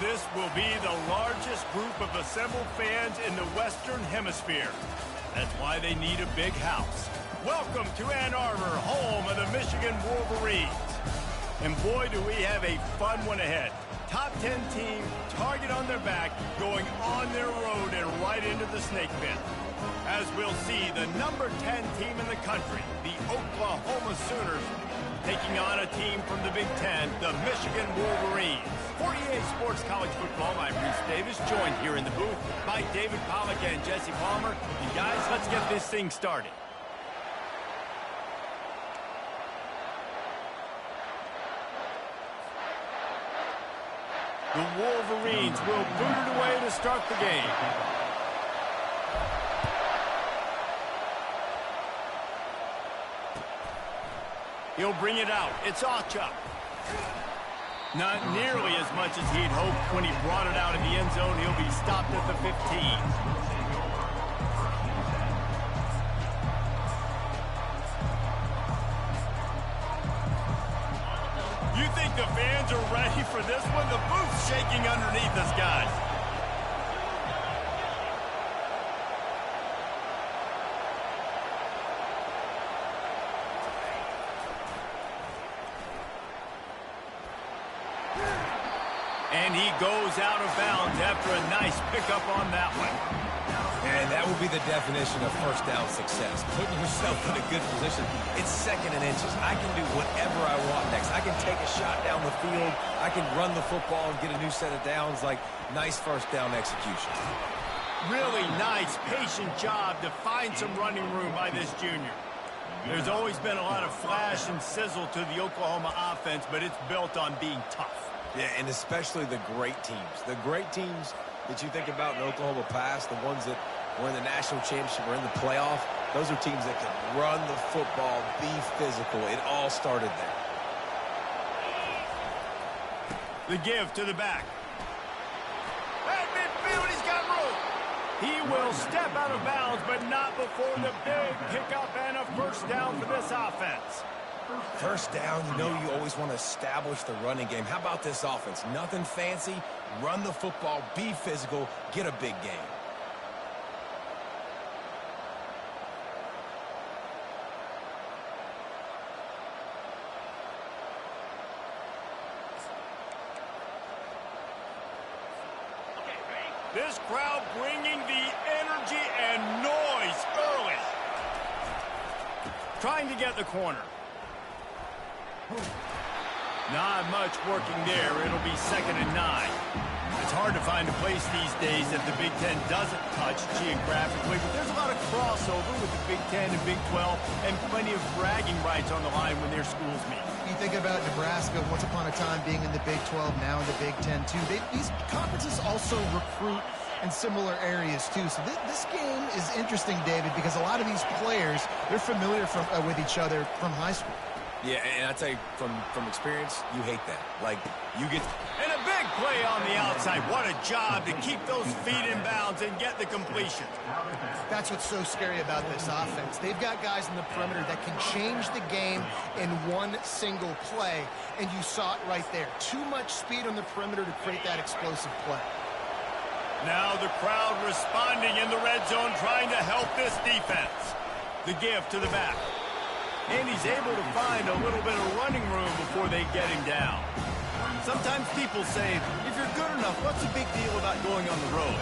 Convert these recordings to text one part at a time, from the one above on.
This will be the largest group of assembled fans in the Western Hemisphere. That's why they need a big house. Welcome to Ann Arbor, home of the Michigan Wolverines. And boy, do we have a fun one ahead. Top 10 team, target on their back, going on their road and right into the snake pit. As we'll see, the number 10 team in the country, the Oklahoma Sooners, taking on a team from the Big Ten, the Michigan Wolverines. 48 Sports College Football, I'm Reese Davis, joined here in the booth by David Pollack and Jesse Palmer. And guys, let's get this thing started. The Wolverines will boot it away to start the game. He'll bring it out. It's Ocha. Not nearly as much as he'd hoped when he brought it out in the end zone. He'll be stopped at the 15. You think the fans are ready for this one? The booth's shaking underneath us, guys. And he goes out of bounds after a nice pickup on that one. And that will be the definition of first down success. Putting yourself in a good position. It's 2nd and inches. I can do whatever I want next. I can take a shot down the field. I can run the football and get a new set of downs. Like, nice first down execution. Really nice, patient job to find some running room by this junior. There's always been a lot of flash and sizzle to the Oklahoma offense, but it's built on being tough. Yeah, and especially the great teams. The great teams that you think about in Oklahoma past, the ones that were in the national championship or in the playoff, those are teams that can run the football, be physical. It all started there. The give to the back. At midfield, he's got room. He will step out of bounds, but not before the big pickup and a first down for this offense. First down, you know you always want to establish the running game. How about this offense? Nothing fancy. Run the football, be physical, get a big game. This crowd bringing the energy and noise early. Trying to get the corner. Not much working there. It'll be 2nd and 9. It's hard to find a place these days that the Big Ten doesn't touch geographically, but there's a lot of crossover with the Big Ten and Big 12 and plenty of bragging rights on the line when their schools meet. You think about Nebraska once upon a time being in the Big 12, now in the Big 10 too. These conferences also recruit in similar areas too. So this game is interesting, David, because a lot of these players, they're familiar with each other from high school. Yeah, and I tell you, from experience, you hate that. Like, you get... And a big play on the outside. What a job to keep those feet in bounds and get the completion. That's what's so scary about this offense. They've got guys in the perimeter that can change the game in one single play, and you saw it right there. Too much speed on the perimeter to create that explosive play. Now the crowd responding in the red zone, trying to help this defense. The give to the back. And he's able to find a little bit of running room before they get him down. Sometimes people say, if you're good enough, what's the big deal about going on the road?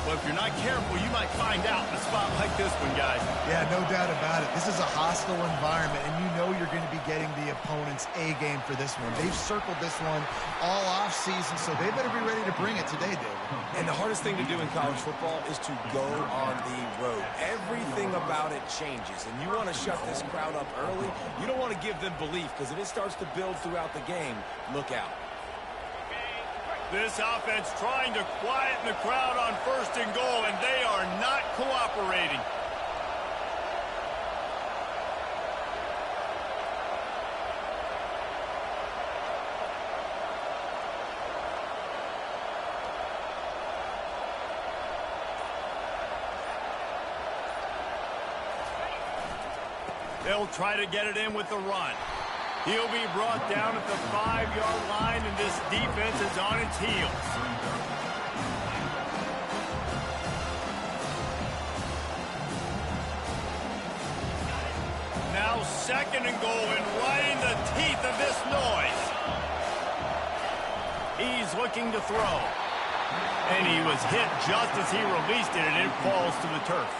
Well, if you're not careful, you might find out in a spot like this one, guys. Yeah, no doubt about it. This is a hostile environment, and you know you're going to be getting the opponent's A game for this one. They've circled this one all off season, so they better be ready to bring it today, David. And the hardest thing to do in college football is to go on the road. Everything about it changes, and you want to shut this crowd up early. You don't want to give them belief, because if it starts to build throughout the game, look out. This offense trying to quieten the crowd on 1st and goal, and they are not cooperating. They'll try to get it in with the run. He'll be brought down at the 5-yard line, and this defense is on its heels. Now 2nd and goal, and right in the teeth of this noise. He's looking to throw. And he was hit just as he released it, and it falls to the turf.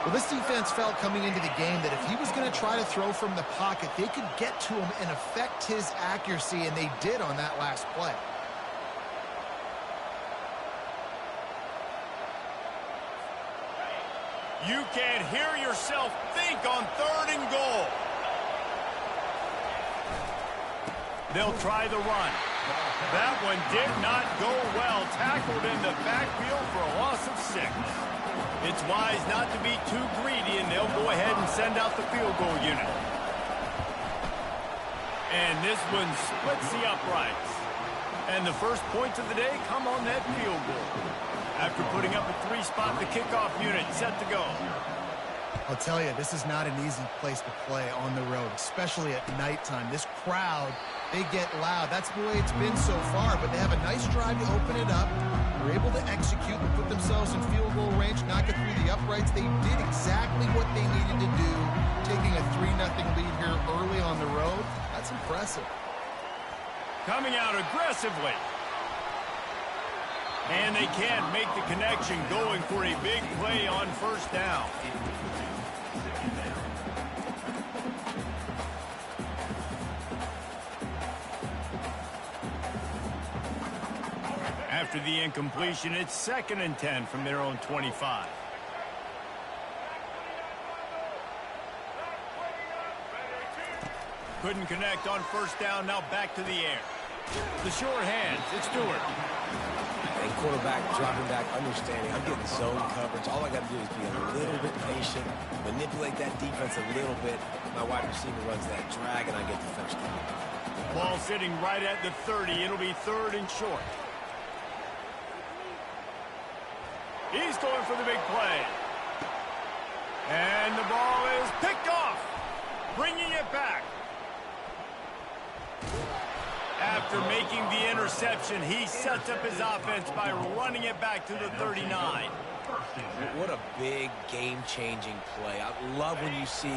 Well, this defense felt coming into the game that if he was going to try to throw from the pocket, they could get to him and affect his accuracy, and they did on that last play. You can hear yourself think on 3rd and goal. They'll try the run. That one did not go well. Tackled in the backfield for a loss of 6. It's wise not to be too greedy, and they'll go ahead and send out the field goal unit. And this one splits the uprights. And the first points of the day come on that field goal. After putting up a 3-spot, the kickoff unit set to go. I'll tell you, this is not an easy place to play on the road, especially at nighttime. This crowd, they get loud. That's the way it's been so far, but they have a nice drive to open it up. They're able to execute and put themselves in field goal range, knock it through the uprights. They did exactly what they needed to do, taking a 3-0 lead here early on the road. That's impressive. Coming out aggressively. And they can't make the connection, going for a big play on 1st down. After the incompletion, it's 2nd and 10 from their own 25. Couldn't connect on 1st down, now back to the air. The short hands, it's Stewart. And quarterback dropping back, understanding I'm getting zone coverage. All I got to do is be a little bit patient, manipulate that defense a little bit. My wide receiver runs that drag, and I get the 1st down. Ball sitting right at the 30. It'll be 3rd and short. He's going for the big play. And the ball is picked off, bringing it back. After making the interception, he sets up his offense by running it back to the 39. What a big game-changing play. I love when you see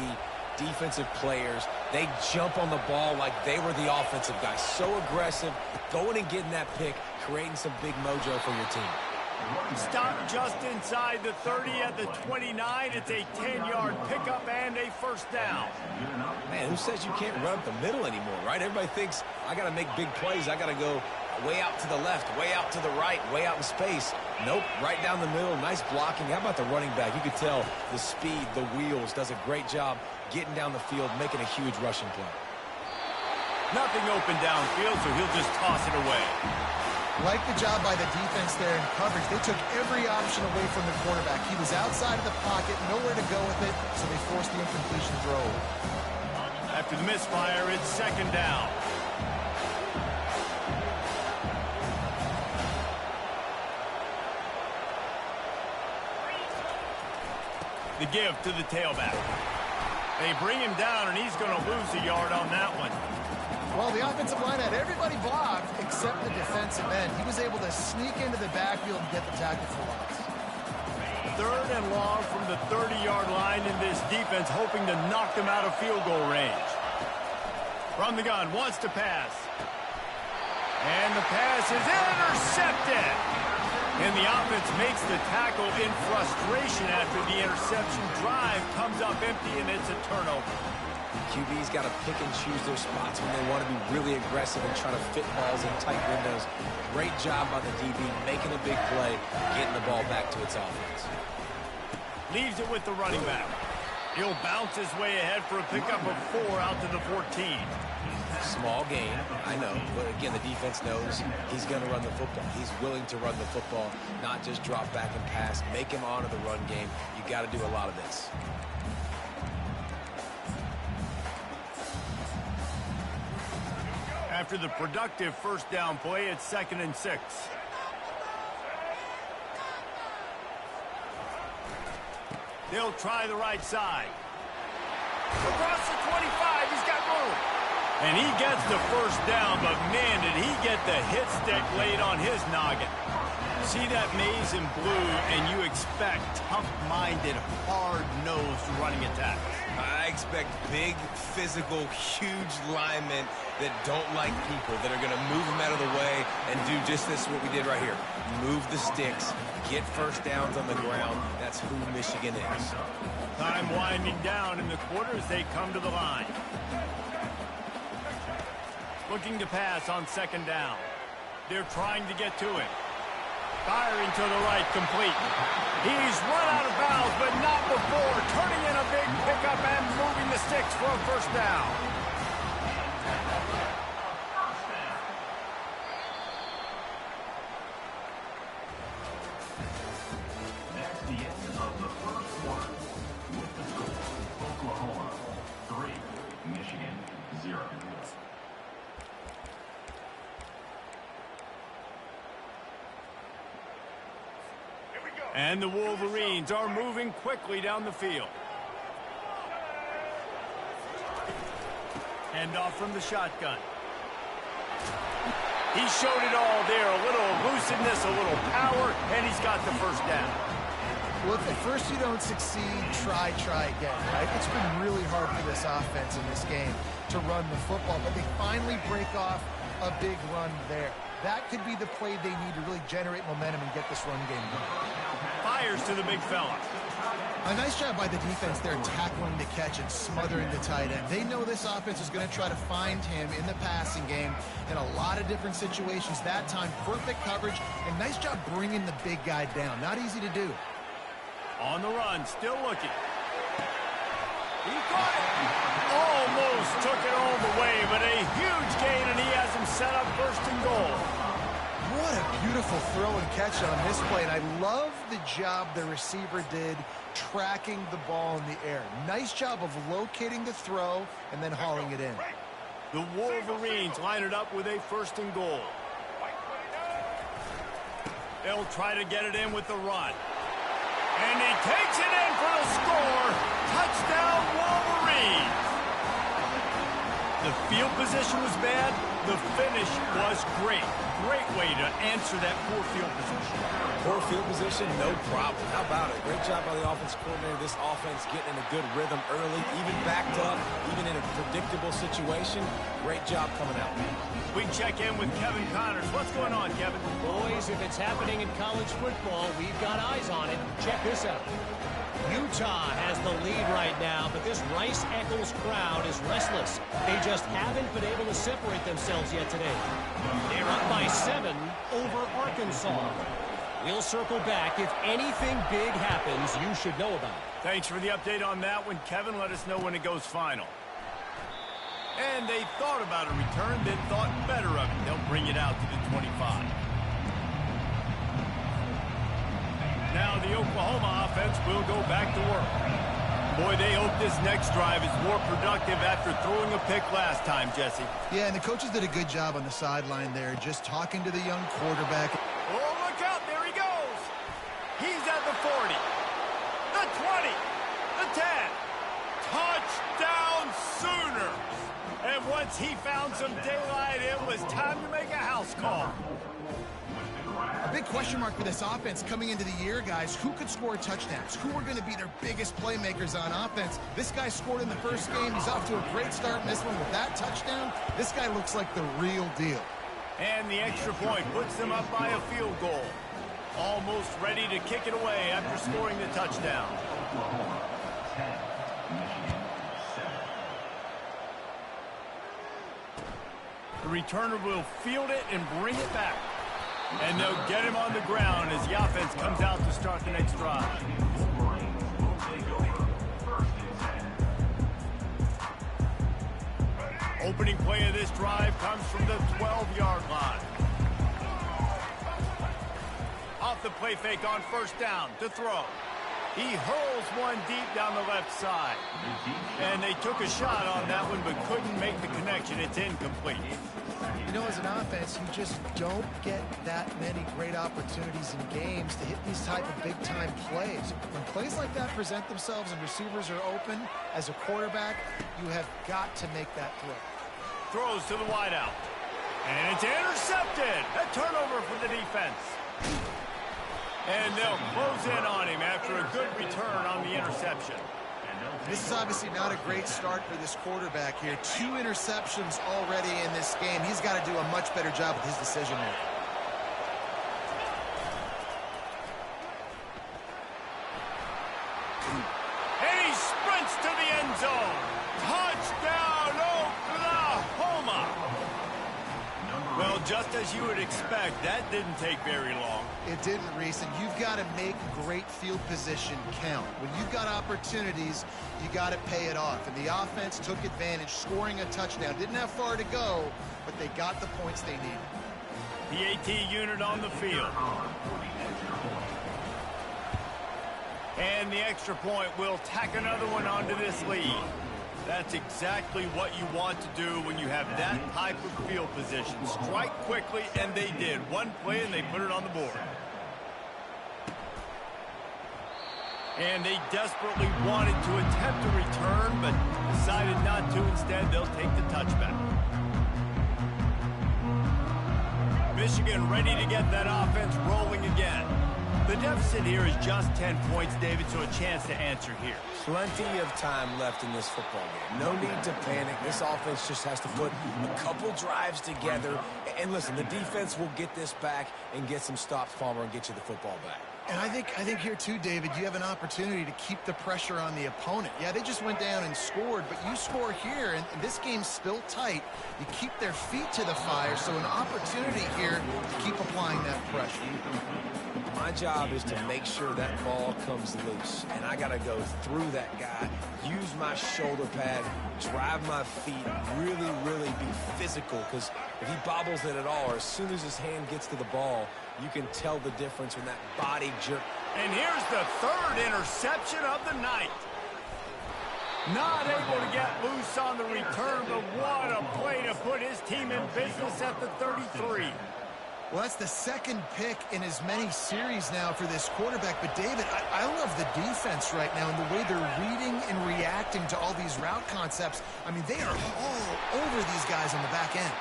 defensive players, they jump on the ball like they were the offensive guy. So aggressive, going and getting that pick, creating some big mojo for your team. Stop just inside the 30 at the 29. It's a 10-yard pickup and a 1st down. Man, who says you can't run up the middle anymore, right? Everybody thinks, I got to make big plays. I got to go way out to the left, way out to the right, way out in space. Nope, right down the middle. Nice blocking. How about the running back? You could tell the speed, the wheels, does a great job getting down the field, making a huge rushing play. Nothing open downfield, so he'll just toss it away. Like the job by the defense there in coverage. They took every option away from the quarterback. He was outside of the pocket, nowhere to go with it, so they forced the incompletion throw. After the misfire, it's 2nd down. The give to the tailback. They bring him down, and he's going to lose a yard on that one. Well, the offensive line had everybody blocked except the defensive end. He was able to sneak into the backfield and get the tackle for loss. 3rd and long from the 30-yard line, in this defense hoping to knock them out of field goal range. From the gun, wants to pass. And the pass is intercepted. And the offense makes the tackle in frustration after the interception. Drive comes up empty, and it's a turnover. QB's got to pick and choose their spots when they want to be really aggressive and try to fit balls in tight windows. Great job by the DB, making a big play, getting the ball back to its offense. Leaves it with the running back. He'll bounce his way ahead for a pickup of 4 out to the 14. Small gain, I know, but again, the defense knows he's going to run the football. He's willing to run the football, not just drop back and pass, make him honor the run game. You got to do a lot of this. After the productive 1st down play, it's 2nd and 6. They'll try the right side. Across the 25, he's got room. And he gets the first down, but man, did he get the hit stick laid on his noggin. See that maze in blue, and you expect tough-minded, hard-nosed running attacks. I expect big, physical, huge linemen that don't like people, that are going to move them out of the way and do just this, what we did right here. Move the sticks, get first downs on the ground. That's who Michigan is. Time winding down in the quarter as they come to the line. Looking to pass on second down. They're trying to get to it. Firing to the right, complete. He's run out of bounds, but not before turning in a big pickup and moving the sticks for a first down. That's the end of the first quarter. With the score, Oklahoma 3, Michigan 0. And the Wolverines are moving quickly down the field. Handoff from the shotgun. He showed it all there. A little elusiveness, a little power, and he's got the first down. Well, if at first you don't succeed, try again, right? It's been really hard for this offense in this game to run the football, but they finally break off a big run there. That could be the play they need to really generate momentum and get this run game going. Fires to the big fella. A nice job by the defense there tackling the catch and smothering the tight end. They know this offense is going to try to find him in the passing game in a lot of different situations. That time, perfect coverage, and nice job bringing the big guy down. Not easy to do. On the run, still looking. He caught it. Almost took it all the way, but a huge gain, and he has him set up first and goal. What a beautiful throw and catch on this play, and I love the job the receiver did tracking the ball in the air. Nice job of locating the throw and then hauling it in. The Wolverines line it up with a first and goal. They'll try to get it in with the run. And he takes it in for the score. Touchdown, Wolverines. The field position was bad. The finish was great. Great way to answer that poor field position. Poor field position, no problem. How about it? Great job by the offensive coordinator. This offense getting in a good rhythm early, even backed up, even in a predictable situation. Great job coming out. We check in with Kevin Connors. What's going on, Kevin? Boys, if it's happening in college football, we've got eyes on it. Check this out. Utah has the lead right now, but this Rice-Eccles crowd is restless. They just haven't been able to separate themselves yet today. They're up by 7 over Arkansas. We'll circle back. If anything big happens, you should know about it. Thanks for the update on that one, Kevin. Let us know when it goes final. And they thought about a return, then thought better of it. They'll bring it out to the 25. Now the Oklahoma offense will go back to work. Boy, they hope this next drive is more productive after throwing a pick last time, Jesse. Yeah, and the coaches did a good job on the sideline there, just talking to the young quarterback. Oh, look out. There he goes. He's at the 40, the 20, the 10. Touchdown, Sooners. And once he found some daylight, it was time to make a house call. A big question mark for this offense coming into the year, guys. Who could score touchdowns? Who are going to be their biggest playmakers on offense? This guy scored in the first game. He's off to a great start in this one with that touchdown. This guy looks like the real deal. And the extra point puts them up by a field goal. Almost ready to kick it away after scoring the touchdown. Oklahoma 10, Michigan 7. The returner will field it and bring it back. And they'll get him on the ground as the offense comes out to start the next drive. Wolverines will take over first and 10. Opening play of this drive comes from the 12-yard line. Off the play fake on first down to throw. He hurls one deep down the left side. And they took a shot on that one but couldn't make the connection. It's incomplete. You know, as an offense, you just don't get that many great opportunities in games to hit these type of big-time plays. When plays like that present themselves and receivers are open, as a quarterback, you have got to make that throw. throws to the wideout. And it's intercepted. A turnover for the defense. And they'll close in on him after a good return on the interception. This is obviously not a great start for this quarterback here. 2 interceptions already in this game. He's got to do a much better job with his decision making. And he sprints to the end zone. Touchdown, Oklahoma! Well, just as you would expect, that didn't take very long. It didn't, Reese, and you've got to make great field position count. When you've got opportunities, you got to pay it off. And the offense took advantage, scoring a touchdown. Didn't have far to go, but they got the points they needed. The AT unit on the field. And the extra point will tack another one onto this lead. That's exactly what you want to do when you have that type of field position. Strike quickly, and they did. One play, and they put it on the board. And they desperately wanted to attempt a return, but decided not to. Instead, they'll take the touchback. Michigan ready to get that offense rolling again. The deficit here is just 10 points, David, so a chance to answer here. Plenty of time left in this football game. No need to panic. This offense just has to put a couple drives together. And listen, the defense will get this back and get some stops, Palmer, and get you the football back. And I think here too, David, you have an opportunity to keep the pressure on the opponent. Yeah, they just went down and scored, but you score here, and this game's still tight. You keep their feet to the fire, so an opportunity here to keep applying that pressure. My job is to make sure that ball comes loose, and I got to go through that guy, use my shoulder pad, drive my feet, really, really be physical, because if he bobbles it at all, or as soon as his hand gets to the ball, you can tell the difference when that body jerk. And here's the 3rd interception of the night. Not able to get loose on the return, but what a play to put his team in business at the 33. Well, that's the 2nd pick in as many series now for this quarterback. But, David, I love the defense right now and the way they're reading and reacting to all these route concepts. I mean, they are all over these guys on the back end.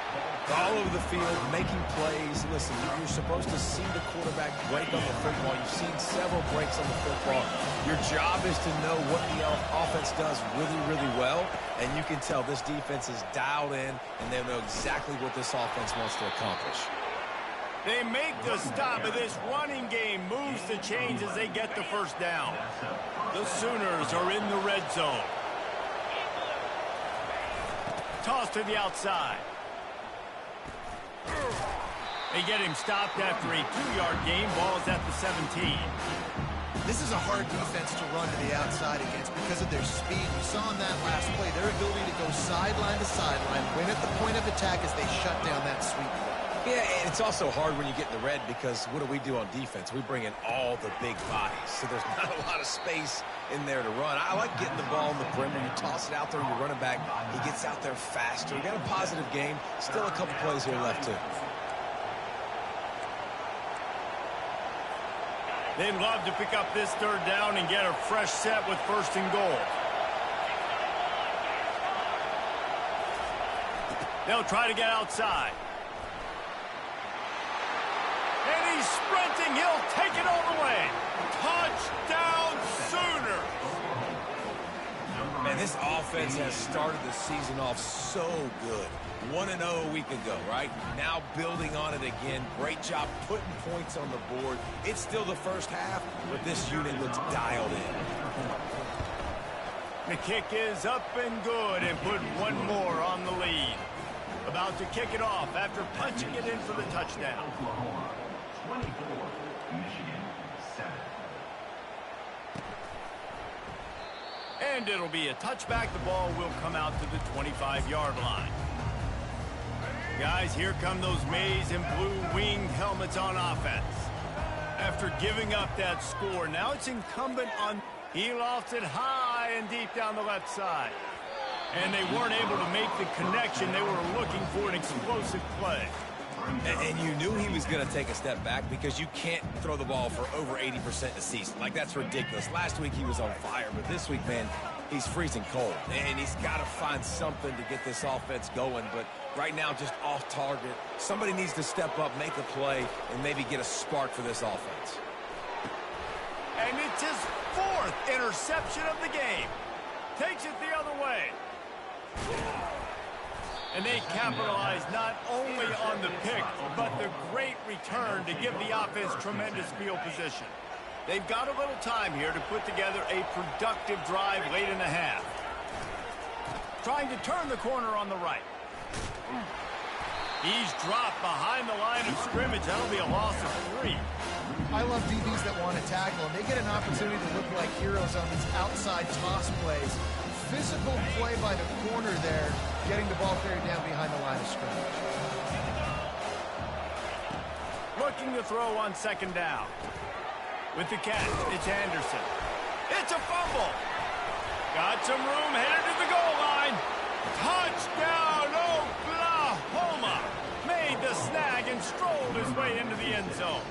All over the field, making plays. Listen, you're supposed to see the quarterback break on the football. You've seen several breaks on the football. Your job is to know what the offense does really, really well. And you can tell this defense is dialed in, and they know exactly what this offense wants to accomplish. They make the stop, but this running game moves the chains as they get the first down. The Sooners are in the red zone. Toss to the outside. They get him stopped after a 2-yard gain. Ball is at the 17. This is a hard defense to run to the outside against because of their speed. We saw in that last play their ability to go sideline to sideline, win at the point of attack as they shut down that sweep play. Yeah, and it's also hard when you get in the red because what do on defense? We bring in all the big bodies, so there's not a lot of space in there to run. I like getting the ball on the perimeter. You toss it out there, you're running back. He gets out there faster. We got a positive game. Still a couple plays here left, too. They'd love to pick up this 3rd down and get a fresh set with 1st and goal. They'll try to get outside. And he's sprinting. He'll take it all the way. Touchdown, Sooners. Man, this offense has started the season off so good. 1-0 a week ago, right? Now building on it again. Great job putting points on the board. It's still the first half, but this unit looks dialed in. The kick is up and good and put one more on the lead. About to kick it off after punching it in for the touchdown. Oklahoma 24, Michigan 7. And it'll be a touchback. The ball will come out to the 25-yard line. Guys, here come those maize and blue winged helmets on offense. After giving up that score, now it's incumbent on... He lofts it high and deep down the left side. And they weren't able to make the connection. They were looking for an explosive play. And you knew he was going to take a step back because you can't throw the ball for over 80% a season. Like, that's ridiculous. Last week he was on fire, but this week, man, He's freezing cold, and he's got to find something to get this offense going, but right now just off target. Somebody needs to step up, make a play, and maybe get a spark for this offense. And it's his 4th interception of the game. Takes it the other way. And they capitalize not only on the pick, but the great return to give the offense tremendous field position. They've got a little time here to put together a productive drive late in the half. Trying to turn the corner on the right. He's dropped behind the line of scrimmage. That'll be a loss of 3. I love DBs that want to tackle, and they get an opportunity to look like heroes on these outside toss plays. Physical play by the corner there, getting the ball carried down behind the line of scrimmage. Looking to throw on 2nd down. With the catch, it's Anderson. It's a fumble. Got some room, headed to the goal line. Touchdown, Oklahoma. Made the snag and strolled his way into the end zone.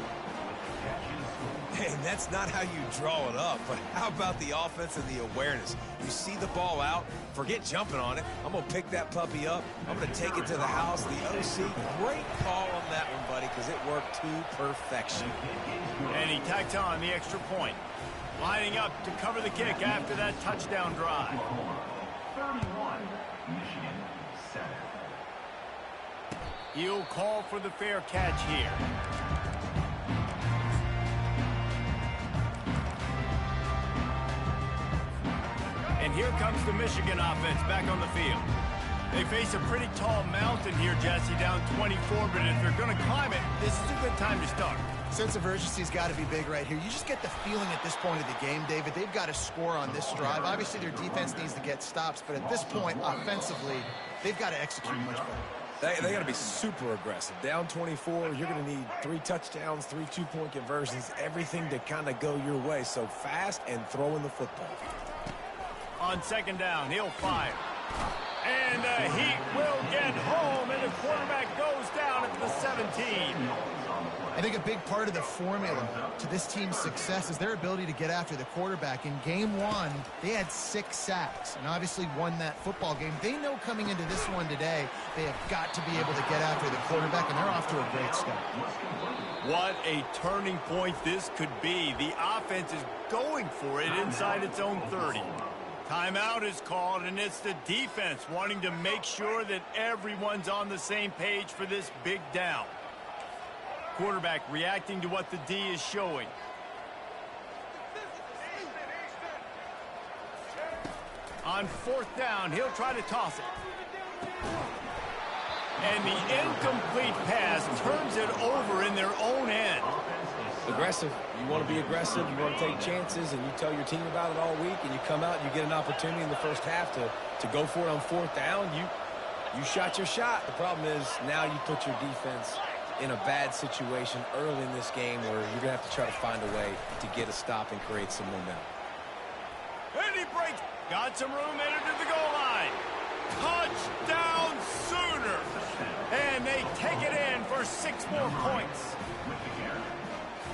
Hey, that's not how you draw it up, but how about the offense and the awareness? You see the ball out, forget jumping on it. I'm going to pick that puppy up. I'm going to take it to the house. The OC, great call on that one, buddy, because it worked to perfection. And he tacked on the extra point. Lining up to cover the kick after that touchdown drive. 31, Michigan 7. He'll call for the fair catch here. And here comes the Michigan offense back on the field. They face a pretty tall mountain here, Jesse, down 24, but if they're going to climb it, this is a good time to start. Sense of urgency's got to be big right here. You just get the feeling at this point of the game, David, they've got to score on this drive. Obviously, their defense needs to get stops, but at this point, offensively, they've got to execute much better. They got to be super aggressive. Down 24, you're going to need 3 touchdowns, 3 two-point conversions, everything to kind of go your way. So fast and throwing the football. On 2nd down, he'll fire. And the Heat will get home, and the quarterback goes down at the 17. I think a big part of the formula to this team's success is their ability to get after the quarterback. In game 1, they had 6 sacks and obviously won that football game. They know coming into this one today, they have got to be able to get after the quarterback, and they're off to a great start. What a turning point this could be. The offense is going for it inside its own 30. Timeout is called, and it's the defense wanting to make sure that everyone's on the same page for this big down. Quarterback reacting to what the D is showing. On 4th down, he'll try to toss it. And the incomplete pass turns it over in their own end. Aggressive. You want to be aggressive. You want to take chances, and you tell your team about it all week, and you come out and you get an opportunity in the first half to go for it on 4th down. You shot your shot. The problem is now you put your defense in a bad situation early in this game where you're going to have to try to find a way to get a stop and create some momentum. And he breaks. Got some room, entered to the goal line. Touchdown Sooner. And they take it in for 6 more points.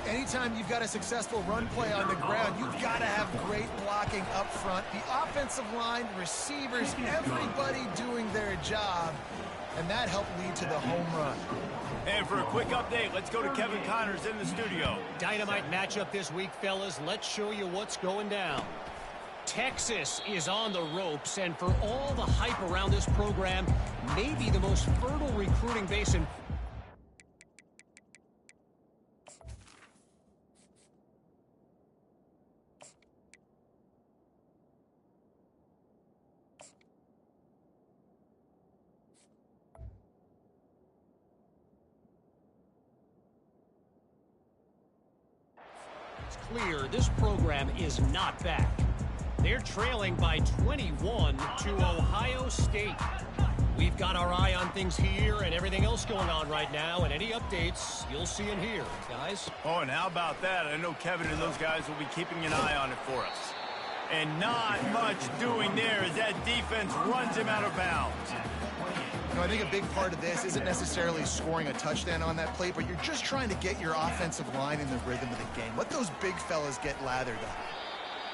Anytime you've got a successful run play on the ground, you've got to have great blocking up front. The offensive line, receivers, everybody doing their job, and that helped lead to the home run. And for a quick update, let's go to Kevin Connors in the studio. Dynamite matchup this week, fellas. Let's show you what's going down. Texas is on the ropes, and for all the hype around this program, maybe the most fertile recruiting base in... It's clear this program is not back. They're trailing by 21 to Ohio State. We've got our eye on things here and everything else going on right now, and any updates you'll see in here, guys. Oh, and how about that? I know Kevin and those guys will be keeping an eye on it for us. And not much doing there as that defense runs him out of bounds. You know, I think a big part of this isn't necessarily scoring a touchdown on that play, but you're just trying to get your offensive line in the rhythm of the game. Let those big fellas get lathered up.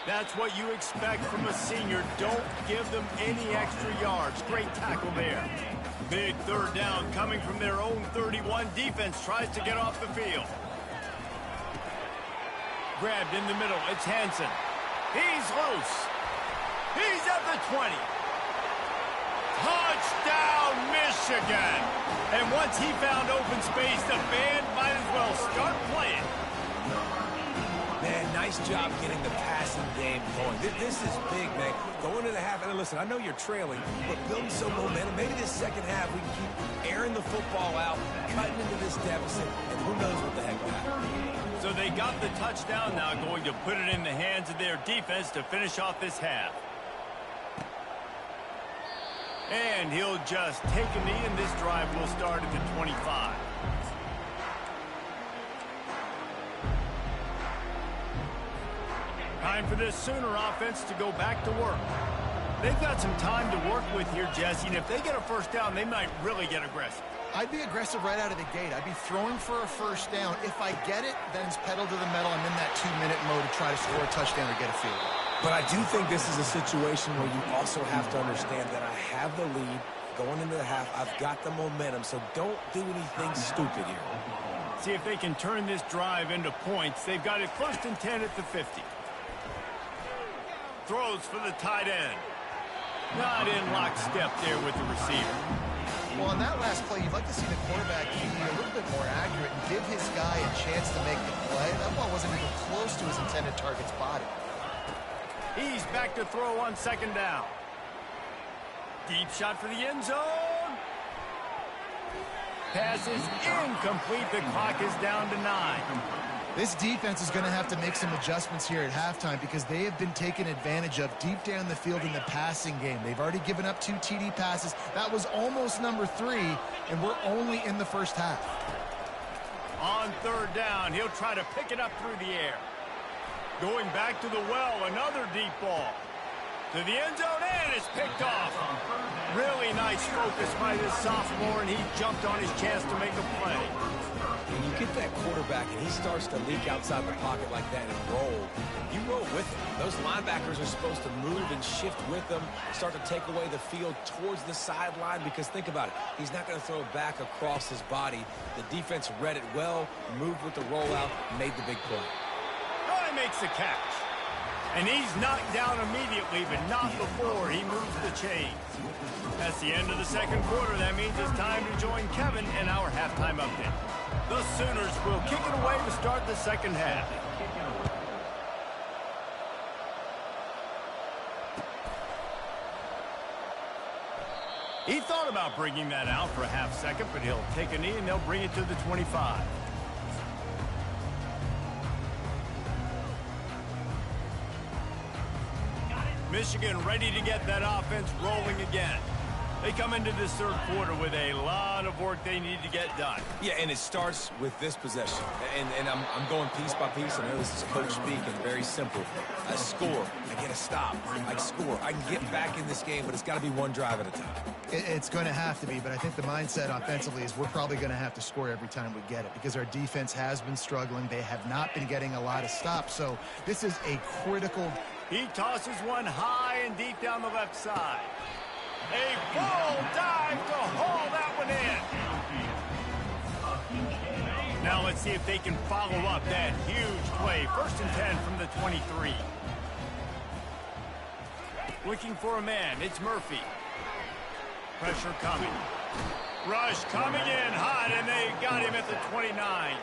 That's what you expect from a senior. Don't give them any extra yards. Great tackle there. Big third down coming from their own 31. Defense tries to get off the field. Grabbed in the middle. It's Hansen. He's loose. He's at the 20. Touchdown, Michigan. And once he found open space, the band might as well start playing. Man, nice job getting the passing game going. This is big, man. Going into the half, and listen, I know you're trailing, but building some momentum. Maybe this second half we can keep airing the football out, cutting into this deficit, and who knows what the heck will happen. So they got the touchdown now, going to put it in the hands of their defense to finish off this half. And he'll just take a knee, and this drive will start at the 25. Time for this Sooner offense to go back to work. They've got some time to work with here, Jesse, and if they get a first down, they might really get aggressive. I'd be aggressive right out of the gate. I'd be throwing for a first down. If I get it, then it's pedal to the metal. I'm in that 2-minute mode to try to score a touchdown or get a field goal. But I do think this is a situation where you also have to understand that I have the lead going into the half. I've got the momentum, so don't do anything stupid here. See if they can turn this drive into points. They've got it 1st and 10 at the 50. Throws for the tight end. Not in lockstep there with the receiver. Well, on that last play, you'd like to see the quarterback be a little bit more accurate and give his guy a chance to make the play. That ball wasn't even close to his intended target's body. He's back to throw on 2nd down. Deep shot for the end zone. Pass is incomplete. The clock is down to 9. This defense is going to have to make some adjustments here at halftime because they have been taken advantage of deep down the field in the passing game. They've already given up 2 TD passes. That was almost number 3, and we're only in the first half. On 3rd down, he'll try to pick it up through the air. Going back to the well, another deep ball. To the end zone, and it's picked off. Really nice focus by this sophomore, and he jumped on his chance to make a play. When you get that quarterback and he starts to leak outside the pocket like that and roll, you roll with him. Those linebackers are supposed to move and shift with them, start to take away the field towards the sideline because think about it. He's not going to throw it back across his body. The defense read it well, moved with the rollout, made the big play. He makes the catch. And he's knocked down immediately, but not before he moves the chains. That's the end of the 2nd quarter. That means it's time to join Kevin in our halftime update. The Sooners will kick it away to start the 2nd half. He thought about bringing that out for a half second, but he'll take a knee and they'll bring it to the 25. Michigan ready to get that offense rolling again. They come into this 3rd quarter with a lot of work they need to get done. Yeah, and it starts with this possession. And I'm going piece by piece. I know this is coach speaking, very simple. I score. I get a stop. I score. I can get back in this game, but it's got to be one drive at a time. It's going to have to be, but I think the mindset offensively is we're probably going to have to score every time we get it because our defense has been struggling. They have not been getting a lot of stops, so this is a critical. He tosses one high and deep down the left side. A full dive to haul that one in. Now let's see if they can follow up that huge play. 1st and 10 from the 23. Looking for a man. It's Murphy. Pressure coming. Rush coming in hot, and they got him at the 29.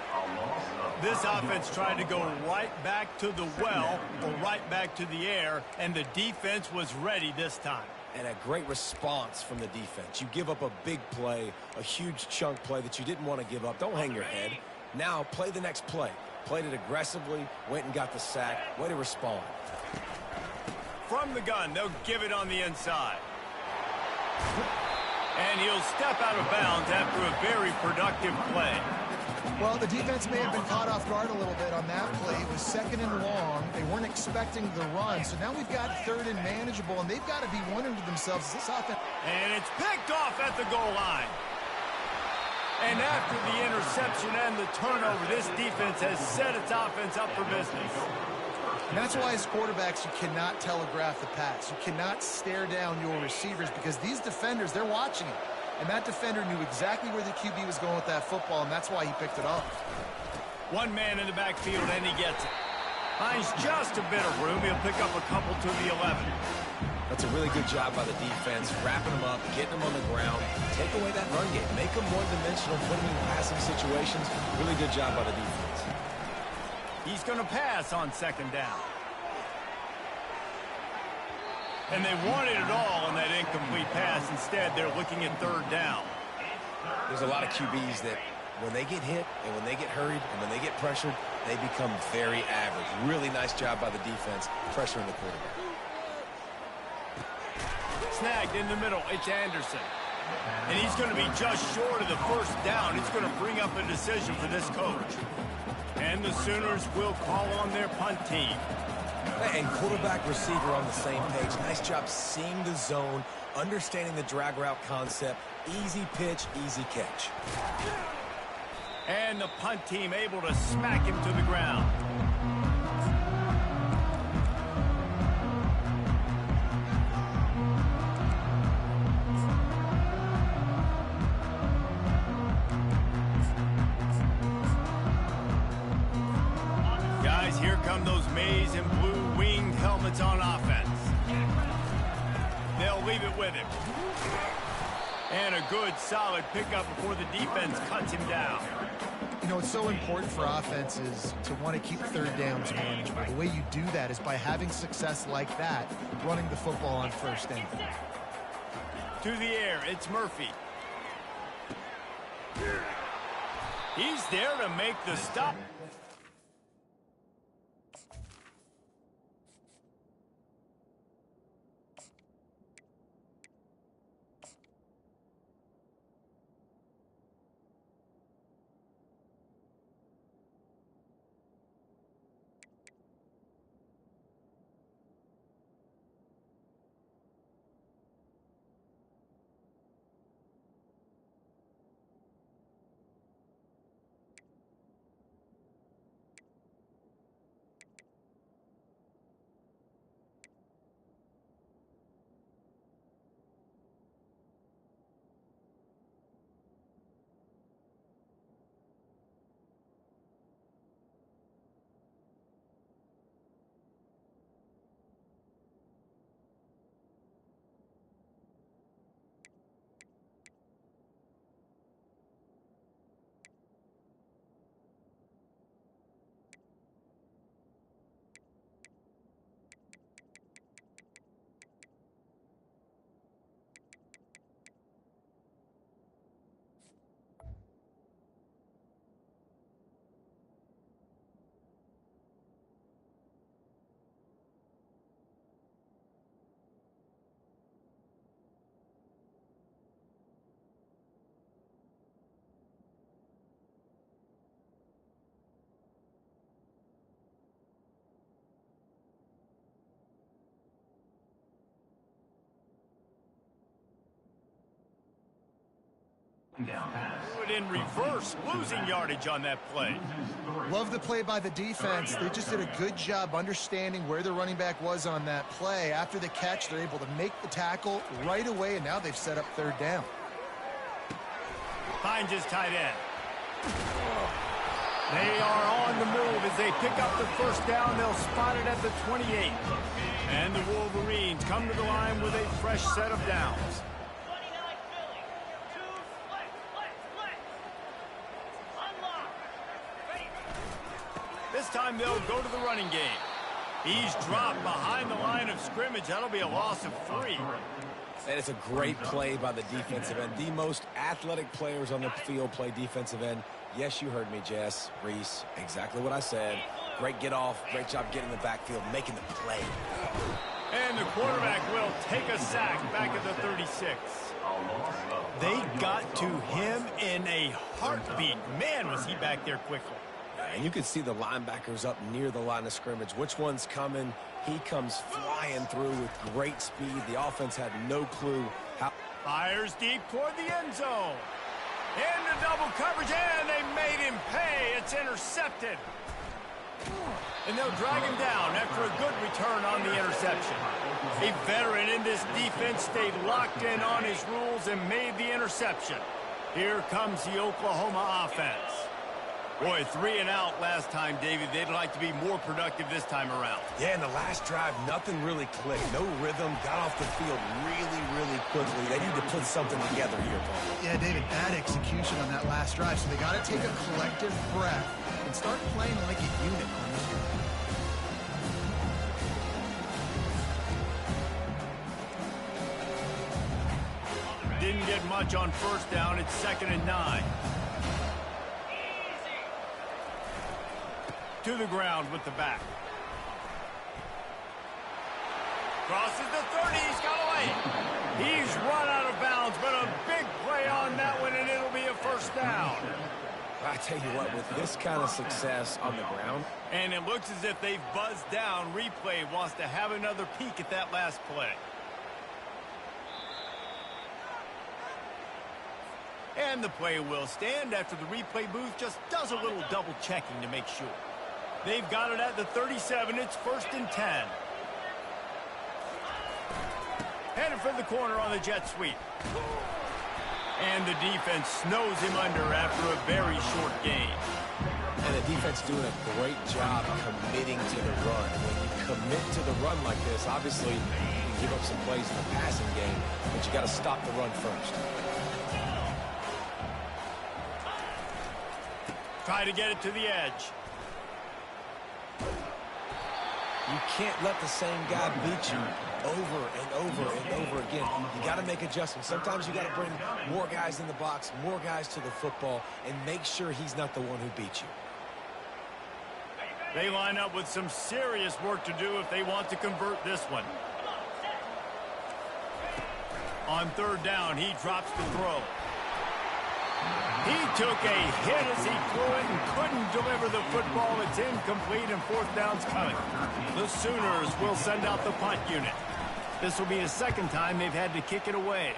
This offense tried to go right back to the well or right back to the air, and the defense was ready this time. And a great response from the defense. You give up a big play, a huge chunk play that you didn't want to give up. Don't hang your head. Now play the next play. Played it aggressively, went and got the sack. Way to respond. From the gun, they'll give it on the inside. And he'll step out of bounds after a very productive play. Well, the defense may have been caught off guard a little bit on that play. It was 2nd and long. They weren't expecting the run. So now we've got 3rd and manageable, and they've got to be wondering to themselves, is this offense? And it's picked off at the goal line. And after the interception and the turnover, this defense has set its offense up for business. And that's why as quarterbacks, you cannot telegraph the pass. You cannot stare down your receivers because these defenders, they're watching it. And that defender knew exactly where the QB was going with that football, and that's why he picked it off. One man in the backfield, and he gets it. Finds just a bit of room. He'll pick up a couple to the 11. That's a really good job by the defense, wrapping them up, getting them on the ground, take away that run game, make them one-dimensional, put them in passing situations. Really good job by the defense. He's going to pass on second down. And they wanted it all on that incomplete pass. Instead, they're looking at third down. There's a lot of QBs that when they get hit and when they get hurried and when they get pressured, they become very average. Really nice job by the defense, pressuring the quarterback. Snagged in the middle. It's Anderson. And he's going to be just short of the first down. It's going to bring up a decision for this coach. And the Sooners will call on their punt team. And quarterback receiver on the same page. Nice job seeing the zone, understanding the drag route concept. Easy pitch, easy catch. And the punt team able to smack him to the ground. Guys, here come those maize and blue winged helmets on offense. They'll leave it with him. And a good, solid pickup before the defense cuts him down. You know, it's so important for offenses to want to keep third downs manageable. The way you do that is by having success like that, running the football on first down. To the air, it's Murphy. He's there to make the stop. In reverse, losing yardage on that play. Love the play by the defense. They just did a good job understanding where the running back was on that play. After the catch, they're able to make the tackle right away, and now they've set up third down. Finds his tight end. They are on the move as they pick up the first down. They'll spot it at the 28. And the Wolverines come to the line with a fresh set of downs. This time they'll go to the running game. He's dropped behind the line of scrimmage. That'll be a loss of 3. And it's a great play by the defensive end. The most athletic players on the field play defensive end. Yes, you heard me, Jess, Reese. Exactly what I said. Great get off. Great job getting in the backfield, making the play. And the quarterback will take a sack back at the 36. They got to him in a heartbeat. Man, was he back there quickly. And you can see the linebackers up near the line of scrimmage. Which one's coming? He comes flying through with great speed. The offense had no clue how. Fires deep toward the end zone. Into double coverage, and they made him pay. It's intercepted. And they'll drag him down after a good return on the interception. A veteran in this defense stayed locked in on his rules and made the interception. Here comes the Oklahoma offense. Boy, 3 and out last time, David. They'd like to be more productive this time around. Yeah, in the last drive, nothing really clicked. No rhythm, got off the field really quickly. They need to put something together here, Paul. Yeah, David, bad execution on that last drive, so they got to take a collective breath and start playing like a unit on this one. Didn't get much on first down. It's 2nd and 9. To the ground with the back. Crosses the 30. He's got away. He's run out of bounds, but a big play on that one, and it'll be a first down. I tell you what, with this kind of success on the ground. And it looks as if they've buzzed down. Replay wants to have another peek at that last play. And the play will stand after the replay booth just does a little double checking to make sure. They've got it at the 37. It's 1st and 10. Headed for the corner on the jet sweep. And the defense snows him under after a very short gain. And the defense doing a great job committing to the run. When you commit to the run like this, obviously you can give up some plays in the passing game, but you got to stop the run first. Try to get it to the edge. You can't let the same guy beat you over and over again. You got to make adjustments. Sometimes you got to bring more guys in the box, more guys to the football, and make sure he's not the one who beat you. They line up with some serious work to do if they want to convert this one. On 3rd down, he drops the throw. He took a hit as he threw it and couldn't deliver the football. It's incomplete and 4th down's coming. The Sooners will send out the punt unit. This will be the 2nd time they've had to kick it away.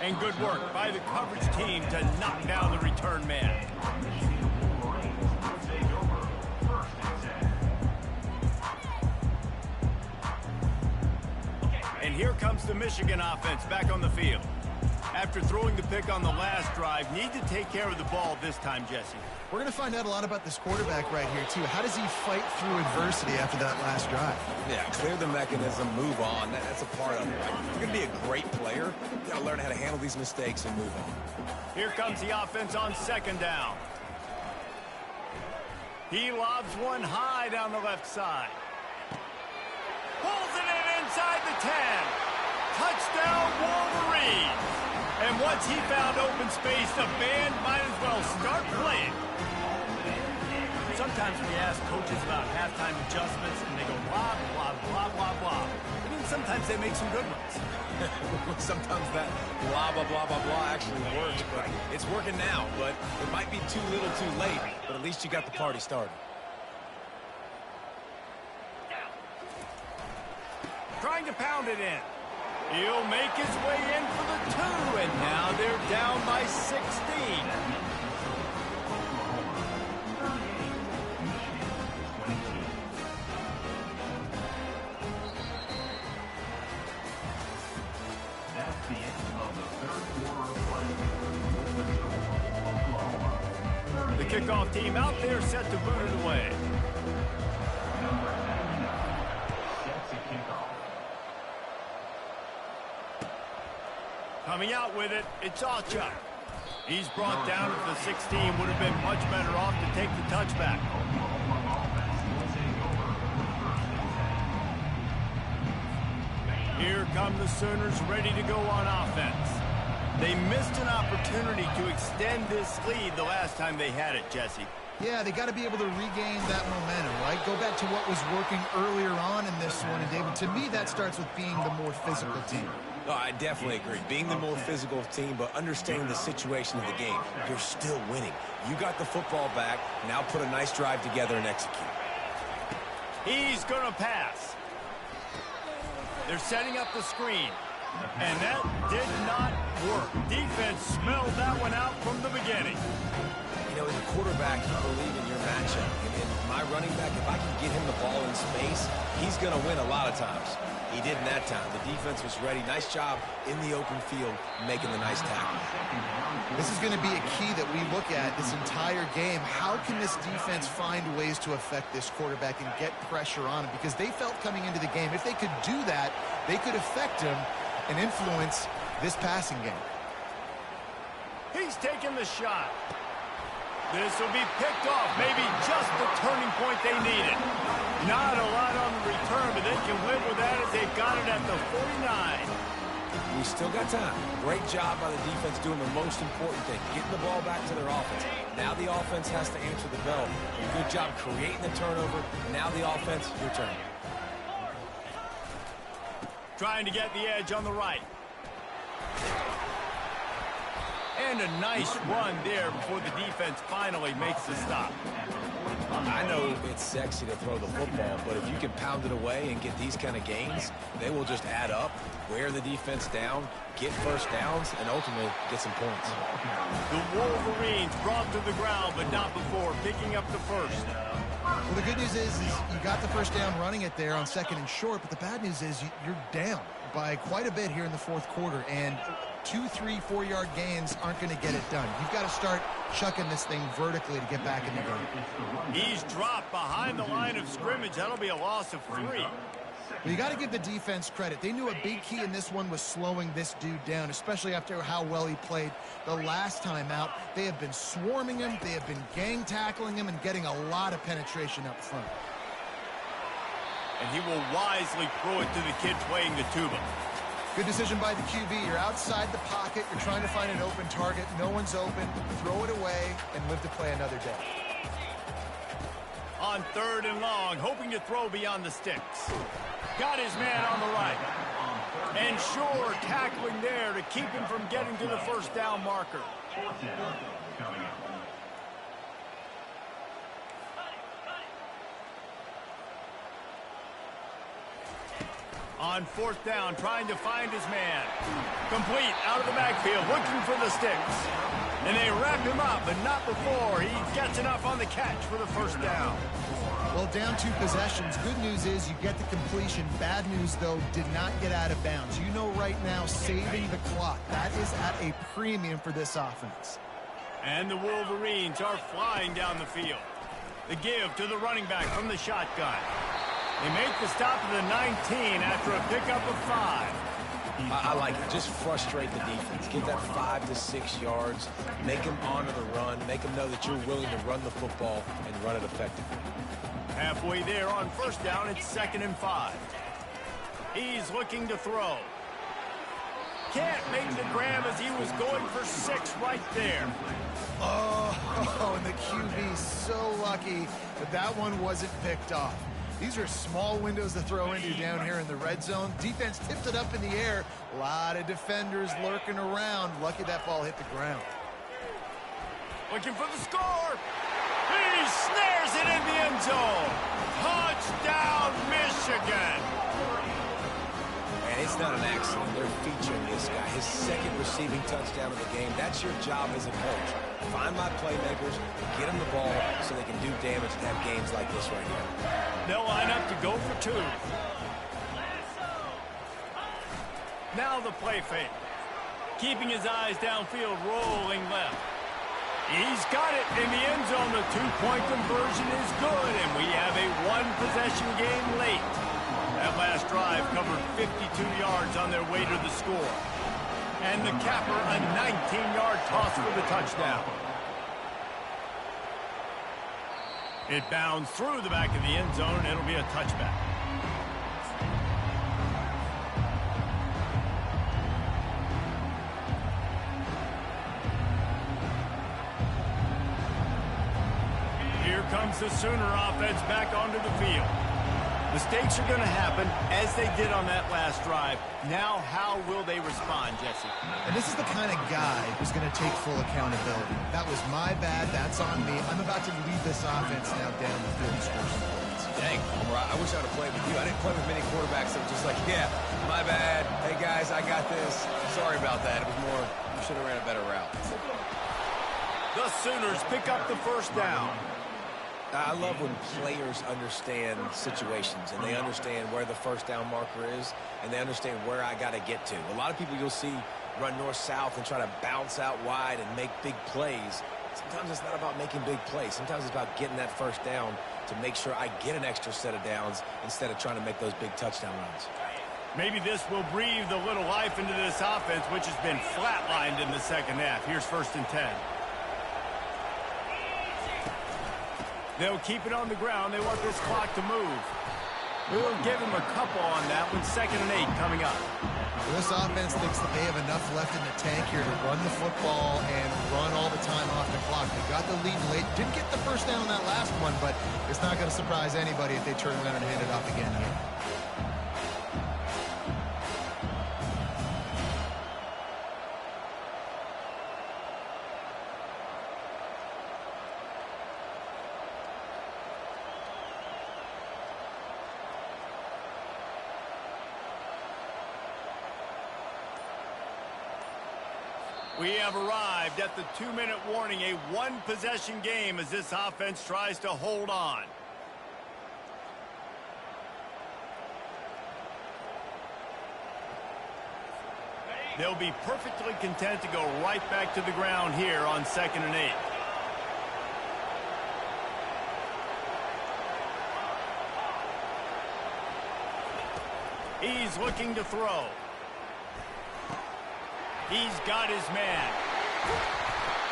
And good work by the coverage team to knock down the return man. And here comes the Michigan offense back on the field. After throwing the pick on the last drive, need to take care of the ball this time, Jesse. We're going to find out a lot about this quarterback right here, too. How does he fight through adversity after that last drive? Yeah, clear the mechanism, move on. That's a part of it, right? If you're going to be a great player, you got to learn how to handle these mistakes and move on. Here comes the offense on 2nd down. He lobs one high down the left side. Pulls it in inside the 10. Touchdown, Wolverines. And once he found open space, the band might as well start playing. Sometimes we ask coaches about halftime adjustments, and they go blah, blah, blah, blah, blah. I mean, sometimes they make some good ones. Sometimes that blah, blah, blah, blah, blah actually works, but it's working now. But it might be too little too late, but at least you got the party started. Trying to pound it in. He'll make his way in for the 2, and now they're down by 16. That's the end of the 3rd quarter of play. The kickoff team out there set to boot it away. Number 99 sets a kickoff. Coming out with it, it's Alchuk. He's brought down at the 16. Would have been much better off to take the touchback. Here come the Sooners ready to go on offense. They missed an opportunity to extend this lead the last time they had it, Jesse. Yeah, they got to be able to regain that momentum, right? Go back to what was working earlier on in this one. And, David, to me, that starts with being the more physical team. Oh, I definitely agree. Being the more physical team, but understanding the situation of the game. You're still winning. You got the football back. Now put a nice drive together and execute. He's going to pass. They're setting up the screen. And that did not work. Defense smelled that one out from the beginning. You know, as a quarterback, you believe in your matchup. And in my running back, if I can get him the ball in space, he's going to win a lot of times. He did in that time. The defense was ready. Nice job in the open field making the nice tackle. This is going to be a key that we look at this entire game. How can this defense find ways to affect this quarterback and get pressure on him? Because they felt coming into the game, if they could do that, they could affect him and influence this passing game. He's taking the shot. This will be picked off. Maybe just the turning point they needed. Not a lot on the return, but they can live with that as they've got it at the 49. We still got time. Great job by the defense doing the most important thing, getting the ball back to their offense. Now the offense has to answer the bell. Good job creating the turnover. Now the offense, your turn. Trying to get the edge on the right. And a nice run there before the defense finally makes the stop. I know it's sexy to throw the football, but if you can pound it away and get these kind of gains, they will just add up, wear the defense down, get first downs, and ultimately get some points. The Wolverines brought to the ground, but not before picking up the first. Well, the good news is you got the first down running it there on 2nd and short, but the bad news is you're down by quite a bit here in the 4th quarter, and 2, 3, 4-yard gains aren't going to get it done. You've got to start chucking this thing vertically to get back in the game. He's dropped behind the line of scrimmage. That'll be a loss of 3. Well, you got to give the defense credit. They knew a big key in this one was slowing this dude down, especially after how well he played the last time out. They have been swarming him. They have been gang tackling him and getting a lot of penetration up front. And he will wisely throw it to the kid playing the tuba. Good decision by the QB. You're outside the pocket. You're trying to find an open target. No one's open. Throw it away and live to play another day. On 3rd and long, hoping to throw beyond the sticks. Got his man on the right. And sure, tackling there to keep him from getting to the first down marker. On 4th down, trying to find his man. Complete, out of the backfield, looking for the sticks. And they wrap him up, but not before he gets enough on the catch for the first down. Well, down 2 possessions. Good news is you get the completion. Bad news, though, did not get out of bounds. You know right now, saving the clock. That is at a premium for this offense. And the Wolverines are flying down the field. The give to the running back from the shotgun. They make the stop at the 19 after a pickup of 5. I like it. Just frustrate the defense. Get that 5 to 6 yards. Make them honor the run. Make them know that you're willing to run the football and run it effectively. Halfway there on 1st down, it's 2nd and 5. He's looking to throw. Can't make the grab as he was going for 6 right there. Oh, and the QB so lucky that that one wasn't picked off. These are small windows to throw into down here in the red zone. Defense tipped it up in the air. A lot of defenders lurking around. Lucky that ball hit the ground. Looking for the score. He snares it in the end zone. Touchdown, Michigan. And it's not an accident. They're featuring this guy. His 2nd receiving touchdown of the game. That's your job as a coach. Find my playmakers, get them the ball so they can do damage and have games like this right here. They'll line up to go for 2. Now the play fake. Keeping his eyes downfield, rolling left. He's got it in the end zone. The 2-point conversion is good, and we have a 1-possession game late. That last drive covered 52 yards on their way to the score. And the capper, a 19-yard toss for the touchdown. It bounds through the back of the end zone, and it'll be a touchback. Here comes the Sooner offense back onto the field. Mistakes are going to happen, as they did on that last drive. Now, how will they respond, Jesse? And this is the kind of guy who's going to take full accountability. That was my bad. That's on me. I'm about to lead this offense now down the field and score some points. Dang, Homer, I wish I would have played with you. I didn't play with many quarterbacks that it was just like, yeah, my bad. Hey, guys, I got this. Sorry about that. It was more, you should have ran a better route. The Sooners pick up the first down. I love when players understand situations and they understand where the first down marker is and they understand where I got to get to. A lot of people you'll see run north-south and try to bounce out wide and make big plays. Sometimes it's not about making big plays. Sometimes it's about getting that first down to make sure I get an extra set of downs instead of trying to make those big touchdown runs. Maybe this will breathe a little life into this offense, which has been flatlined in the second half. Here's 1st and 10. They'll keep it on the ground. They want this clock to move. We'll give him a couple on that one. 2nd and 8 coming up. This offense thinks that they have enough left in the tank here to run the football and run all the time off the clock. They got the lead late. Didn't get the first down on that last one, but it's not going to surprise anybody if they turn around and hand it off again here. We have arrived at the 2-minute warning, a one-possession game as this offense tries to hold on. They'll be perfectly content to go right back to the ground here on 2nd and 8. He's looking to throw. He's got his man.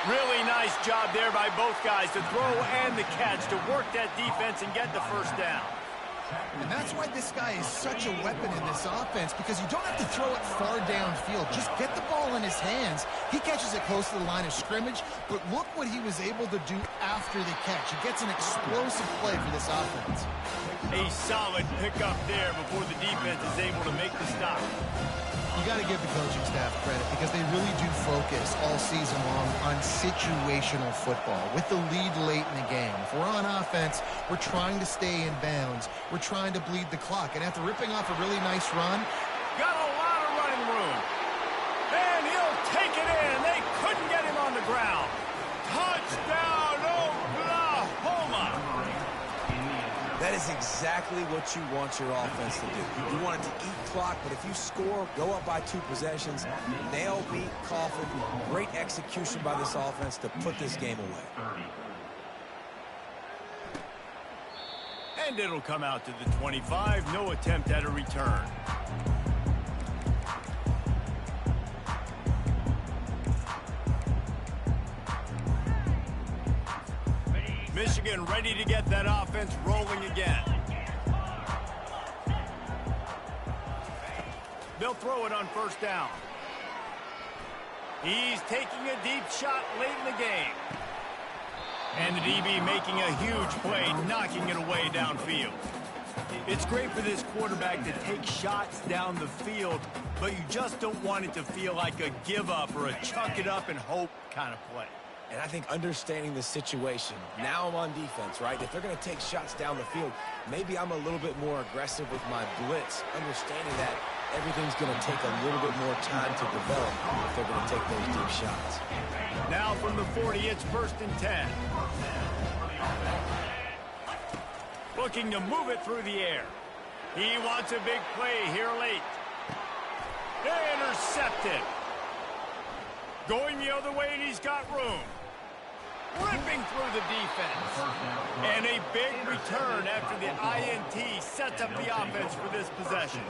Really nice job there by both guys to throw and the catch to work that defense and get the first down. And that's why this guy is such a weapon in this offense, because you don't have to throw it far downfield. Just get the ball in his hands. He catches it close to the line of scrimmage, but look what he was able to do after the catch. He gets an explosive play for this offense. A solid pickup there before the defense is able to make the stop. You got to give the coaching staff credit because they really do focus all season long on situational football with the lead late in the game. If we're on offense, we're trying to stay in bounds. We're trying to bleed the clock. And after ripping off a really nice run, got a lot of running room. And he'll take it in. They couldn't get him on the ground. Touchdown, Oklahoma. That is exactly what you want your offense to do. You want it to eat clock, but if you score, go up by 2 possessions, nail, beat, coffin, great execution by this offense to put this game away. And it'll come out to the 25. No attempt at a return. Michigan ready to get that offense rolling again. They'll throw it on 1st down. He's taking a deep shot late in the game. And the DB making a huge play, knocking it away downfield. It's great for this quarterback to take shots down the field, but you just don't want it to feel like a give up or a chuck it up and hope kind of play. And I think understanding the situation, now I'm on defense, right? If they're going to take shots down the field, maybe I'm a little bit more aggressive with my blitz, understanding that everything's going to take a little bit more time to develop if they're going to take those deep shots. Now from the 40, it's 1st and 10. Looking to move it through the air. He wants a big play here late. Intercepted. Going the other way, and he's got room. Ripping through the defense. And a big return after the INT sets up the offense for this possession.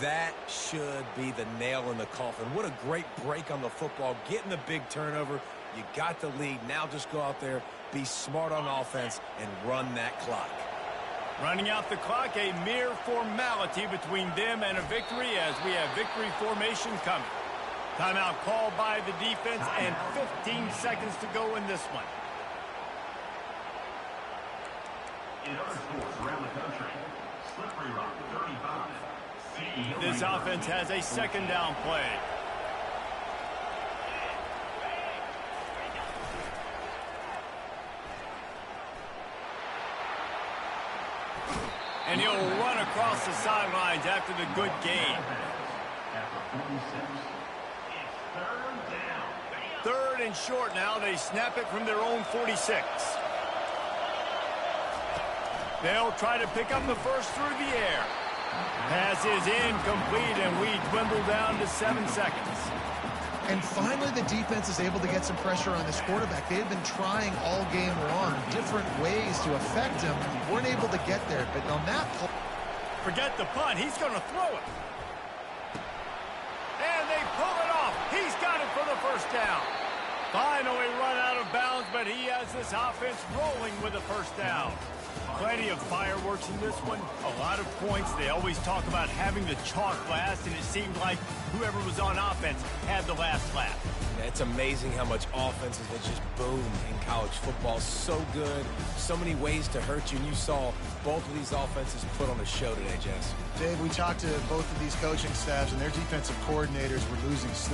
That should be the nail in the coffin. What a great break on the football. Getting the big turnover. You got the lead. Now just go out there, be smart on offense, and run that clock. Running out the clock, a mere formality between them and a victory as we have victory formation coming. Timeout called by the defense and 15 seconds to go in this one. In other sports around the country, Slippery Rock 35. This offense has a 2nd down play. And he'll run across the sidelines after the good gain. After 46. It's third down. Third and short now. They snap it from their own 46. They'll try to pick up the first through the air. Pass is incomplete, and we dwindle down to 7 seconds. And finally, the defense is able to get some pressure on this quarterback. They've been trying all game long, different ways to affect him. Weren't able to get there, but on that play... Forget the punt. He's going to throw it. And they pull it off. He's got it for the first down. Finally run out of bounds, but he has this offense rolling with a first down. Plenty of fireworks in this one. A lot of points. They always talk about having the chalk last, and it seemed like whoever was on offense had the last laugh. Yeah, it's amazing how much offenses that just boom in college football. So good. So many ways to hurt you. And you saw both of these offenses put on a show today, Jess. Dave, we talked to both of these coaching staffs, and their defensive coordinators were losing sleep